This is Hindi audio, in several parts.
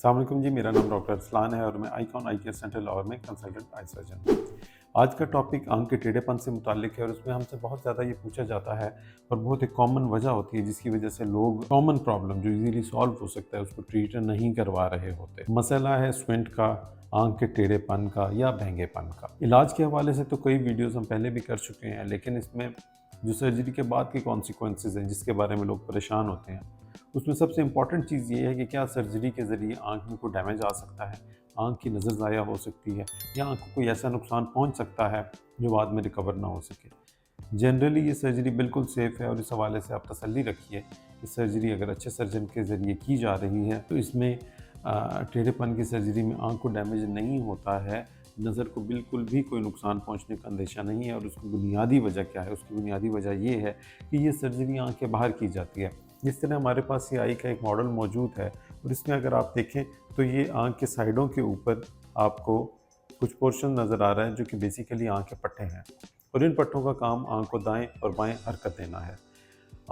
अस्सलाम वालेकुम जी, मेरा नाम डॉक्टर अरसलान है और मैं आइकॉन आई केयर सेंटर लाहौर में कंसल्टेंट आई सर्जन हूँ। आज का टॉपिक आंख के टेढ़ेपन से मुताल्लिक है और उसमें हमसे बहुत ज़्यादा ये पूछा जाता है और बहुत एक कॉमन वजह होती है जिसकी वजह से लोग कॉमन प्रॉब्लम जो इजीली सॉल्व हो सकता है उसको ट्रीट नहीं करवा रहे होते। मसला है स्क्विंट का, आंख के टेढ़ेपन का या भेंगेपन का। इलाज के हवाले से तो कई वीडियोस हम पहले भी कर चुके हैं, लेकिन इसमें जो सर्जरी के बाद के कॉन्सिक्वेंसेज हैं जिसके बारे में लोग परेशान होते हैं, उसमें सबसे इम्पॉर्टेंट चीज़ ये है कि क्या सर्जरी के ज़रिए आँख में कोई डैमेज आ सकता है, आँख की नज़र ज़ाया हो सकती है या आँख को कोई ऐसा नुकसान पहुंच सकता है जो बाद में रिकवर ना हो सके। जनरली ये सर्जरी बिल्कुल सेफ़ है और इस हवाले से आप तसल्ली रखिए कि सर्जरी अगर अच्छे सर्जन के ज़रिए की जा रही है तो इसमें टेढ़ेपन की सर्जरी में आँख को डैमेज नहीं होता है, नज़र को बिल्कुल भी कोई नुकसान पहुंचने का अंदेशा नहीं है। और उसकी बुनियादी वजह क्या है? उसकी बुनियादी वजह ये है कि ये सर्जरी आँख के बाहर की जाती है। जिस तरह हमारे पास ये आई का एक मॉडल मौजूद है और इसमें अगर आप देखें तो ये आँख के साइडों के ऊपर आपको कुछ पोर्शन नज़र आ रहा है जो कि बेसिकली आँख के पट्टे हैं और इन पट्टों का काम आँख को दाएं और बाएं हरकत देना है।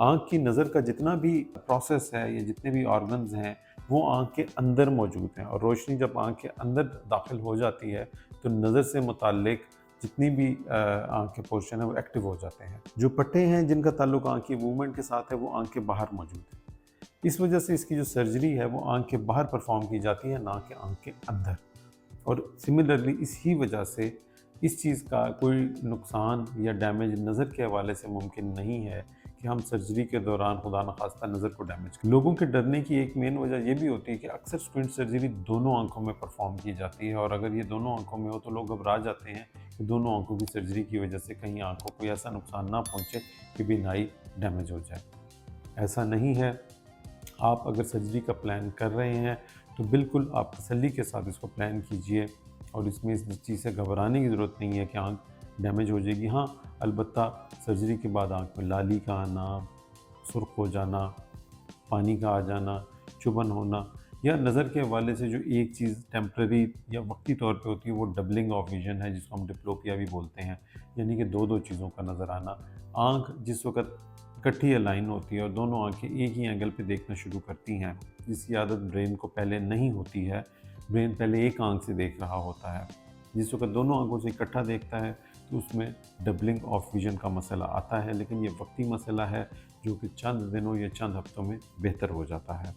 आँख की नज़र का जितना भी प्रोसेस है या जितने भी ऑर्गन्स हैं वो आँख के अंदर मौजूद हैं और रोशनी जब आँख के अंदर दाखिल हो जाती है तो नज़र से मुताल्लिक जितनी भी आँख के पोर्शन है वो एक्टिव हो जाते हैं। जो पट्टे हैं जिनका ताल्लुक आँख की मूवमेंट के साथ है वो आँख के बाहर मौजूद है। इस वजह से इसकी जो सर्जरी है वो आँख के बाहर परफॉर्म की जाती है, ना कि आँख के अंदर। और सिमिलरली इसी वजह से इस चीज़ का कोई नुकसान या डैमेज नज़र के हवाले से मुमकिन नहीं है कि हम सर्जरी के दौरान खुदा न खास्ता नज़र को डैमेज करें। लोगों के डरने की एक मेन वजह ये भी होती है कि अक्सर स्क्विंट सर्जरी दोनों आंखों में परफॉर्म की जाती है और अगर ये दोनों आंखों में हो तो लोग घबरा जाते हैं कि दोनों आंखों की सर्जरी की वजह से कहीं आंखों को ऐसा नुकसान ना पहुँचे कि बीनाई डैमेज हो जाए। ऐसा नहीं है। आप अगर सर्जरी का प्लान कर रहे हैं तो बिल्कुल आप तसल्ली के साथ इसको प्लान कीजिए और इसमें इस चीज़ से घबराने की ज़रूरत नहीं है कि आँख डैमेज हो जाएगी। हाँ, अलबत्ता सर्जरी के बाद आँख में लाली का आना, सुर्ख हो जाना, पानी का आ जाना, चुभन होना या नज़र के हवाले से जो एक चीज़ टेम्परेरी या वक्ती तौर पे होती है वो डबलिंग ऑफ विजन है जिसको हम डिप्लोपिया भी बोलते हैं, यानी कि दो चीज़ों का नज़र आना। आँख जिस वक़्त इकट्ठी अलाइन होती है और दोनों आँखें एक ही एंगल पे देखना शुरू करती हैं, जिसकी आदत ब्रेन को पहले नहीं होती है। ब्रेन पहले एक आँख से देख रहा होता है, जिस वक़्त दोनों आँखों से इकट्ठा देखता है तो उसमें डबलिंग ऑफ विजन का मसला आता है, लेकिन ये वक्ती मसला है जो कि चंद दिनों या चंद हफ्तों में बेहतर हो जाता है।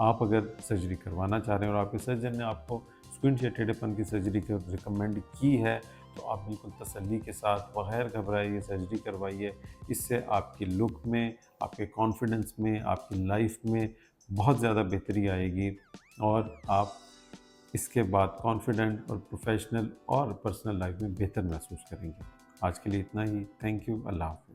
आप अगर सर्जरी करवाना चाह रहे हैं और आपके सर्जन ने आपको स्क्विंट या टेढ़ेपन की सर्जरी को रिकमेंड की है तो आप बिल्कुल तसल्ली के साथ बगैर घबराइए सर्जरी करवाइए। इससे आपकी लुक में, आपके कॉन्फिडेंस में, आपकी लाइफ में बहुत ज़्यादा बेहतरी आएगी और आप इसके बाद कॉन्फिडेंट और प्रोफेशनल और पर्सनल लाइफ में बेहतर महसूस करेंगे। आज के लिए इतना ही। Thank you. अल्लाह हाफ़िज़।